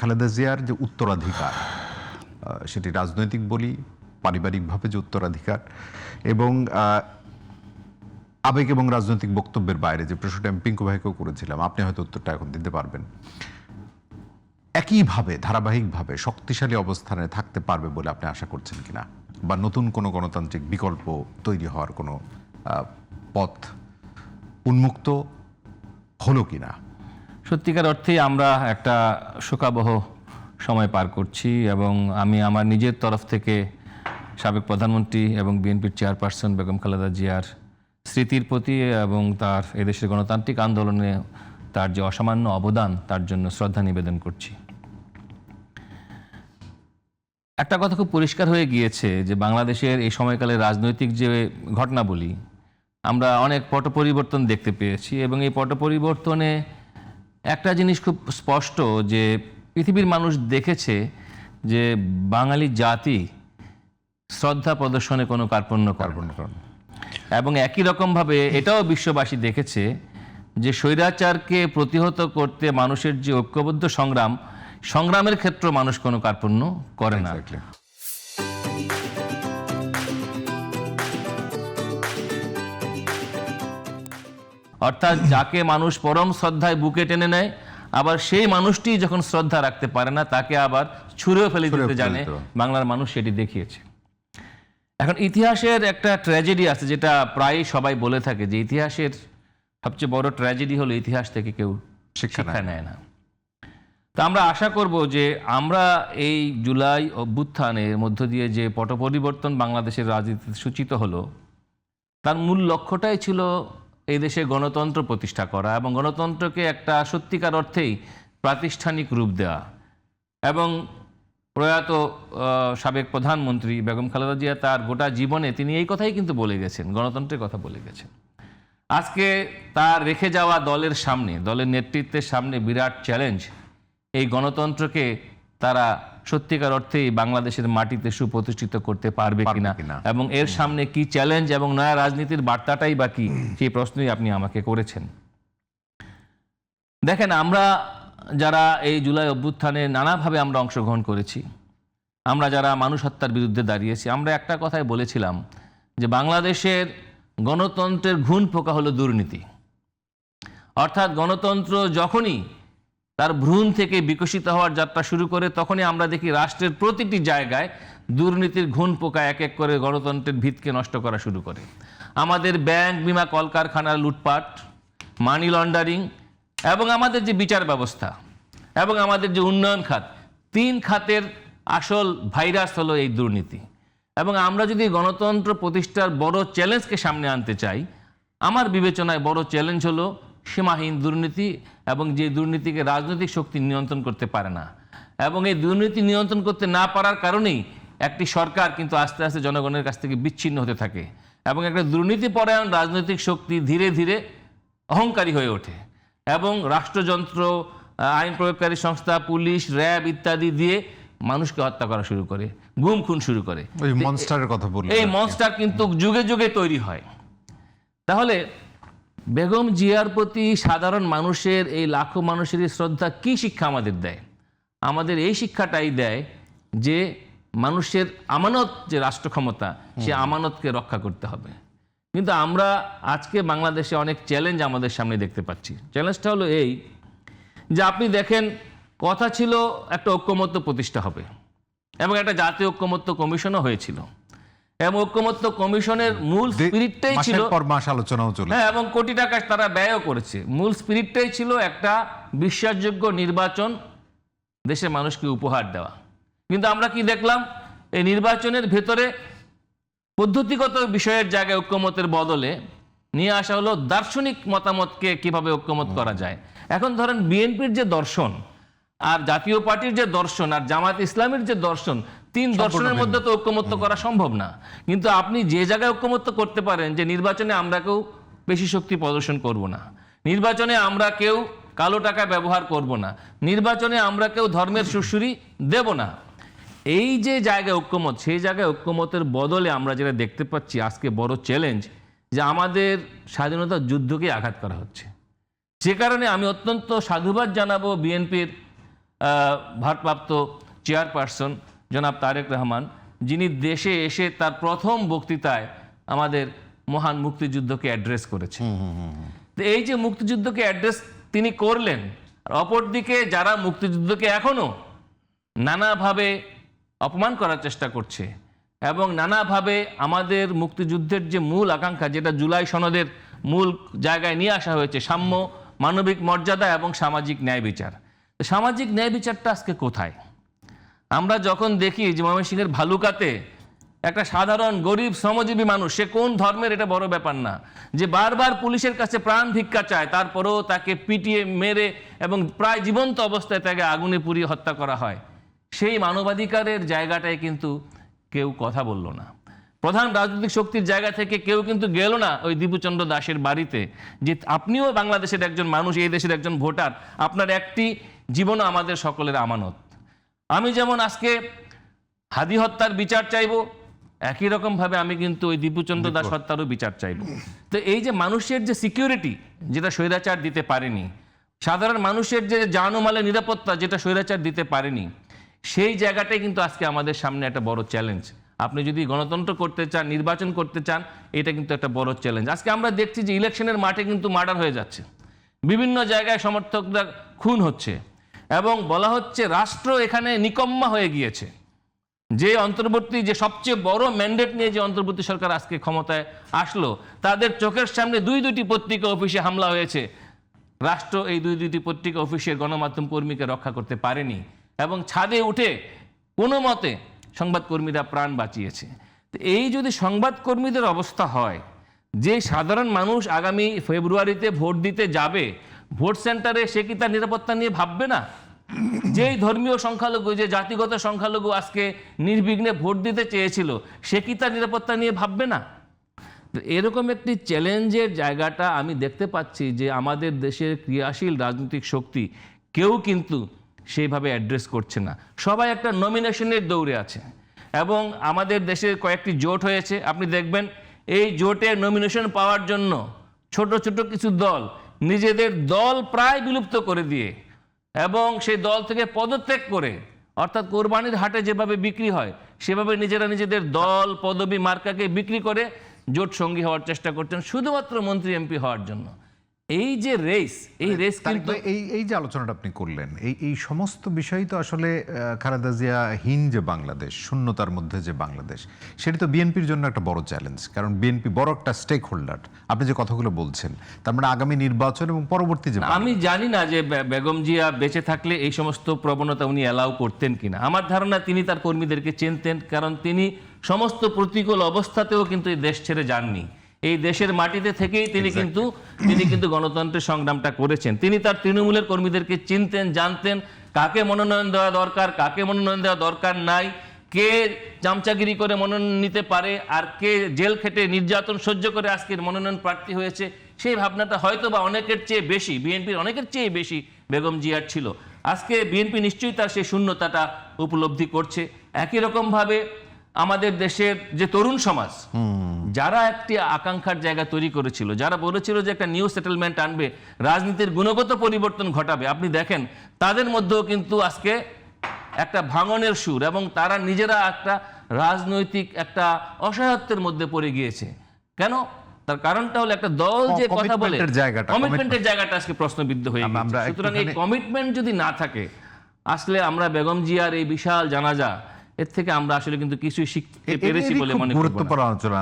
খালেদা জিয়ার যে উত্তরাধিকার, সেটি রাজনৈতিক বলি, পারিবারিকভাবে যে উত্তরাধিকার, এবং আবেগ এবং রাজনৈতিক বক্তব্যের বাইরে যে প্রশ্নটা আমি পিঙ্কু ভাইকেও করেছিলাম, আপনি হয়তো উত্তরটা এখন দিতে পারবেন, একইভাবে ধারাবাহিকভাবে শক্তিশালী অবস্থানে থাকতে পারবে বলে আপনি আশা করছেন কিনা, বা নতুন কোনো গণতান্ত্রিক বিকল্প তৈরি হওয়ার কোনো পথ উন্মুক্ত হলো কিনা? সত্যিকার অর্থেই আমরা একটা শোকাবহ সময় পার করছি, এবং আমি আমার নিজের তরফ থেকে সাবেক প্রধানমন্ত্রী এবং বিএনপির চেয়ারপারসন বেগম খালেদা জিয়ার স্মৃতির প্রতি এবং তার এদেশের গণতান্ত্রিক আন্দোলনে তার যে অসামান্য অবদান, তার জন্য শ্রদ্ধা নিবেদন করছি। একটা কথা খুব পরিষ্কার হয়ে গিয়েছে যে বাংলাদেশের এই সময়কালে রাজনৈতিক যে ঘটনাবলী, আমরা অনেক পট পরিবর্তন দেখতে পেয়েছি, এবং এই পট পরিবর্তনে একটা জিনিস খুব স্পষ্ট যে পৃথিবীর মানুষ দেখেছে যে বাঙালি জাতি শ্রদ্ধা প্রদর্শনে কোনো কার্পণ্য করে না। এবং একই রকমভাবে এটাও বিশ্ববাসী দেখেছে যে স্বৈরাচারকে প্রতিহত করতে মানুষের যে ঐক্যবদ্ধ সংগ্রামের ক্ষেত্রে মানুষ কোনো কার্পণ্য করে না। অর্থাৎ যাকে মানুষ পরম শ্রদ্ধায় বুকে টেনে নেয়, আবার সেই মানুষটি যখন শ্রদ্ধা রাখতে পারে না, তাকে আবার ছুঁড়েও ফেলে দিতে জানে বাংলার মানুষ, সেটি দেখিয়েছে। এখন ইতিহাসের একটা ট্র্যাজেডি আছে, যেটা প্রায়ই সবাই বলে থাকে যে ইতিহাসের সবচেয়ে বড় ট্র্যাজেডি হলো ইতিহাস থেকে কেউ শিক্ষা নেয় না। তা আমরা আশা করব যে আমরা এই জুলাই অভ্যুত্থানের মধ্য দিয়ে যে পট পরিবর্তন বাংলাদেশের রাজনীতিতে সূচিত হলো, তার মূল লক্ষ্যটাই ছিল এই দেশে গণতন্ত্র প্রতিষ্ঠা করা এবং গণতন্ত্রকে একটা সত্যিকার অর্থেই প্রাতিষ্ঠানিক রূপ দেওয়া। এবং প্রয়াত সাবেক প্রধানমন্ত্রী বেগম খালেদা জিয়া তার গোটা জীবনে তিনি এই কথাই কিন্তু বলে গেছেন, গণতন্ত্রের কথা বলে গেছেন। আজকে তার রেখে যাওয়া দলের সামনে, দলের নেতৃত্বের সামনে বিরাট চ্যালেঞ্জ, এই গণতন্ত্রকে তারা সত্যিকার অর্থেই বাংলাদেশের মাটিতে সুপ্রতিষ্ঠিত করতে পারবে কিনা, এবং এর সামনে কি চ্যালেঞ্জ এবং নয়া রাজনীতির বার্তাটাই বা কি, সেই প্রশ্নই আপনি আমাকে করেছেন। দেখেন, আমরা যারা এই জুলাই অভ্যুত্থানে নানাভাবে আমরা অংশগ্রহণ করেছি, আমরা যারা মানুষ হত্যার বিরুদ্ধে দাঁড়িয়েছি, আমরা একটা কথাই বলেছিলাম যে বাংলাদেশের গণতন্ত্রের ঘুণ পোকা হলো দুর্নীতি। অর্থাৎ গণতন্ত্র যখনই তার ভ্রূণ থেকে বিকশিত হওয়ার যাত্রা শুরু করে, তখনই আমরা দেখি রাষ্ট্রের প্রতিটি জায়গায় দুর্নীতির ঘুণ পোকা এক এক করে গণতন্ত্রের ভিতকে নষ্ট করা শুরু করে। আমাদের ব্যাংক, বিমা, কলকারখানার লুটপাট, মানি লন্ডারিং, এবং আমাদের যে বিচার ব্যবস্থা এবং আমাদের যে উন্নয়ন খাত, 3 খাতের আসল ভাইরাস হলো এই দুর্নীতি। এবং আমরা যদি গণতন্ত্র প্রতিষ্ঠার বড় চ্যালেঞ্জকে সামনে আনতে চাই, আমার বিবেচনায় বড় চ্যালেঞ্জ হলো সীমাহীন দুর্নীতি, এবং যে দুর্নীতিকে রাজনৈতিক শক্তি নিয়ন্ত্রণ করতে পারে না। এবং এই দুর্নীতি নিয়ন্ত্রণ করতে না পারার কারণেই একটি সরকার কিন্তু আস্তে আস্তে জনগণের কাছ থেকে বিচ্ছিন্ন হতে থাকে, এবং একটা দুর্নীতিপরায়ণ রাজনৈতিক শক্তি ধীরে ধীরে অহংকারী হয়ে ওঠে, এবং রাষ্ট্রযন্ত্র, আইন প্রয়োগকারী সংস্থা, পুলিশ, র্যাব ইত্যাদি দিয়ে মানুষকে হত্যা করা শুরু করে, গুম খুন শুরু করে। ওই মনস্টারের কথা বললেন, এই মনস্টার কিন্তু যুগে যুগে তৈরি হয়। তাহলে বেগম জিয়ার প্রতি সাধারণ মানুষের, এই লাখো মানুষের শ্রদ্ধা কি শিক্ষা আমাদের দেয়? আমাদের এই শিক্ষাটাই দেয় যে মানুষের আমানত যে রাষ্ট্র ক্ষমতা, সে আমানতকে রক্ষা করতে হবে। কিন্তু আমরা আজকে বাংলাদেশে অনেক চ্যালেঞ্জ আমাদের সামনে দেখতে পাচ্ছি। চ্যালেঞ্জটা হলো এই যে আপনি দেখেন, কথা ছিল একটা ঐক্যমত্য প্রতিষ্ঠা হবে, এবং একটা জাতীয় ঐক্যমত্য কমিশনও হয়েছিল, এবং ঐক্যমত্য কমিশনের মূল স্পিরিটটাই ছিল, হ্যাঁ, এবং কোটি টাকা তারা ব্যয়ও করেছে। মূল স্পিরিটটাই ছিল একটা বিশ্বাসযোগ্য নির্বাচন দেশের মানুষকে উপহার দেওয়া। কিন্তু আমরা কি দেখলাম? এই নির্বাচনের ভেতরে পদ্ধতিগত বিষয়ের জায়গায় ঐক্যমতের বদলে নিয়ে আসা হলো দার্শনিক মতামতকে কিভাবে ঐক্যমত করা যায়। এখন ধরেন বিএনপির যে দর্শন আর জাতীয় পার্টির যে দর্শন আর জামাত ইসলামের যে দর্শন, 3 দর্শনের মধ্যে তো ঐক্যমত্য করা সম্ভব না। কিন্তু আপনি যে জায়গায় ঐক্যমত্য করতে পারেন যে নির্বাচনে আমরা কেউ বেশি শক্তি প্রদর্শন করব না, নির্বাচনে আমরা কেউ কালো টাকা ব্যবহার করব না, নির্বাচনে আমরা কেউ ধর্মের সুরসুরি দেব না, এই যে জায়গায় ঐক্যমত, সেই জায়গায় ঐক্যমতের বদলে আমরা যেটা দেখতে পাচ্ছি আজকে বড় চ্যালেঞ্জ, যে আমাদের স্বাধীনতা যুদ্ধকে আঘাত করা হচ্ছে। যে কারণে আমি অত্যন্ত সাধুবাদ জানাবো বিএনপির ভারপ্রাপ্ত চেয়ারপারসন জনাব তারেক রহমান, যিনি দেশে এসে তার প্রথম বক্তৃতায় আমাদের মহান মুক্তিযুদ্ধকে অ্যাড্রেস করেছেন। তো এই যে মুক্তিযুদ্ধকে অ্যাড্রেস তিনি করলেন, আর অপরদিকে যারা মুক্তিযুদ্ধকে এখনো নানাভাবে অপমান করার চেষ্টা করছে এবং নানাভাবে আমাদের মুক্তিযুদ্ধের যে মূল আকাঙ্ক্ষা, যেটা জুলাই সনদের মূল জায়গায় নিয়ে আসা হয়েছে, সাম্য, মানবিক মর্যাদা এবং সামাজিক ন্যায় বিচার, সামাজিক ন্যায় বিচারটা আজকে কোথায়? আমরা যখন দেখি যে ময়মনসিংহের ভালুকাতে একটা সাধারণ গরিব শ্রমজীবী মানুষ, সে কোন ধর্মের এটা বড় ব্যাপার না, যে বারবার পুলিশের কাছে প্রাণ ভিক্ষা চায়, তারপরেও তাকে পিটিয়ে মেরে এবং প্রায় জীবন্ত অবস্থায় তাকে আগুনে পুড়িয়ে হত্যা করা হয়, সেই মানবাধিকারের জায়গাটায় কিন্তু কেউ কথা বলল না। প্রধান রাজনৈতিক শক্তির জায়গা থেকে কেউ কিন্তু গেল না ওই দীপুচন্দ্র দাসের বাড়িতে, যে আপনিও বাংলাদেশের একজন মানুষ, এই দেশের একজন ভোটার, আপনার একটি জীবনও আমাদের সকলের আমানত। আমি যেমন আজকে হাদি হত্যার বিচার চাইব, একই রকম ভাবে আমি কিন্তু ওই দীপুচন্দ্র দাস হত্যারও বিচার চাইব। তো এই যে মানুষের যে সিকিউরিটি, যেটা স্বৈরাচার দিতে পারেনি, সাধারণ মানুষের যে জানমালের নিরাপত্তা, যেটা স্বৈরাচার দিতে পারেনি, সেই জায়গাটাই কিন্তু আজকে আমাদের সামনে একটা বড় চ্যালেঞ্জ। আপনি যদি গণতন্ত্র করতে চান, নির্বাচন করতে চান, এটা কিন্তু একটা বড় চ্যালেঞ্জ। আজকে আমরা দেখছি যে ইলেকশনের মাঠে কিন্তু মার্ডার হয়ে যাচ্ছে, বিভিন্ন জায়গায় সমর্থকরা খুন হচ্ছে এবং বলা হচ্ছে রাষ্ট্র এখানে নিকম্মা হয়ে গিয়েছে। যে অন্তর্বর্তী, যে সবচেয়ে বড় ম্যান্ডেট নিয়ে যে অন্তর্বর্তী সরকার আজকে ক্ষমতায় আসলো, তাদের চোখের সামনে দুইটি পত্রিকা অফিসে হামলা হয়েছে। রাষ্ট্র এই দুইটি পত্রিকা অফিসের গণমাধ্যম কর্মীকে রক্ষা করতে পারেনি এবং ছাদে উঠে কোনো মতে সংবাদকর্মীরা প্রাণ বাঁচিয়েছে। তো এই যদি সংবাদকর্মীদের অবস্থা হয়, যে সাধারণ মানুষ আগামী ফেব্রুয়ারিতে ভোট দিতে যাবে, ভোট সেন্টারে সে কি তার নিরাপত্তা নিয়ে ভাববে না? যেই ধর্মীয় সংখ্যালঘু, যে জাতিগত সংখ্যালঘু আজকে নির্বিঘ্নে ভোট দিতে চেয়েছিল, সে কি তার নিরাপত্তা নিয়ে ভাববে না? এরকম একটি চ্যালেঞ্জের জায়গাটা আমি দেখতে পাচ্ছি যে আমাদের দেশের ক্রিয়াশীল রাজনৈতিক শক্তি কেউ কিন্তু সেইভাবে অ্যাড্রেস করছে না। সবাই একটা নমিনেশনের দৌড়ে আছে এবং আমাদের দেশে কয়েকটি জোট হয়েছে। আপনি দেখবেন এই জোটে নমিনেশন পাওয়ার জন্য ছোট ছোট কিছু দল নিজেদের দল প্রায় বিলুপ্ত করে দিয়ে এবং সেই দল থেকে পদত্যাগ করে, অর্থাৎ কোরবানির হাটে যেভাবে বিক্রি হয় সেভাবে নিজেরা নিজেদের দল, পদবি, মার্কাকে বিক্রি করে জোট সঙ্গী হওয়ার চেষ্টা করছেন শুধুমাত্র মন্ত্রী এমপি হওয়ার জন্য। এই যে রেস, এই রেস কিন্তু এই যে আলোচনাটা আপনি করলেন, এই সমস্ত বিষয় তো আসলে খালেদা জিয়াহীন যে বাংলাদেশ, শূন্যতার মধ্যে যে বাংলাদেশ, সেটি তো বিএনপির জন্য একটা বড় চ্যালেঞ্জ। কারণ বিএনপি বড় একটা স্টেক হোল্ডার। আপনি যে কথাগুলো বলছেন, তার মানে আগামী নির্বাচন এবং পরবর্তী যে আমি জানি না যে বেগম জিয়া বেঁচে থাকলে এই সমস্ত প্রবণতা উনি অ্যালাউ করতেন কিনা। আমার ধারণা তিনি তার কর্মীদেরকে চিনতেন, কারণ তিনি সমস্ত প্রতিকূল অবস্থাতেও কিন্তু এই দেশ ছেড়ে যাননি। এই দেশের মাটিতে থেকেই তিনি কিন্তু গণতন্ত্রের সংগ্রামটা করেছেন। তিনি তার তৃণমূলের কর্মীদেরকে চিনতেন, জানতেন কাকে মনোনয়ন দেওয়া দরকার, কাকে মনোনয়ন দেওয়া দরকার নাই, কে চামচাগিরি করে মনোনয়ন নিতে পারে আর কে জেল খেটে নির্যাতন সহ্য করে আজকের মনোনয়ন প্রার্থী হয়েছে। সেই ভাবনাটা হয়তো বা অনেকের চেয়ে বেশি, বিএনপির অনেকের চেয়ে বেশি বেগম জিয়ার ছিল। আজকে বিএনপি নিশ্চয়ই তার সেই শূন্যতাটা উপলব্ধি করছে। একই রকমভাবে আমাদের দেশের যে তরুণ সমাজ, যারা একটি আকাঙ্ক্ষার জায়গা তৈরি করেছিল, যারা বলেছিল যে একটা নিউ সেটেলমেন্ট আনবে, রাজনীতির গুণগত পরিবর্তন ঘটাবে, আপনি দেখেন তাদের মধ্যেও কিন্তু আজকে একটা ভাঙনের সুর এবং তারা নিজেরা একটা রাজনৈতিক একটা অসহায়ত্বের মধ্যে পড়ে গিয়েছে। কেন? তার কারণটা হলো একটা দল যে কথা বলে, কমিটমেন্টের জায়গাটা আজকে প্রশ্নবিদ্ধ হয়ে গেছে। সুতরাং এই কমিটমেন্ট যদি না থাকে, আসলে আমরা বেগম জিয়ার এই বিশাল জানাজা, এর থেকে আমরা আসলে কিন্তু কিছুই শিখতে পেরেছি বলে মনে করি। গুরুত্বপূর্ণ আলোচনা।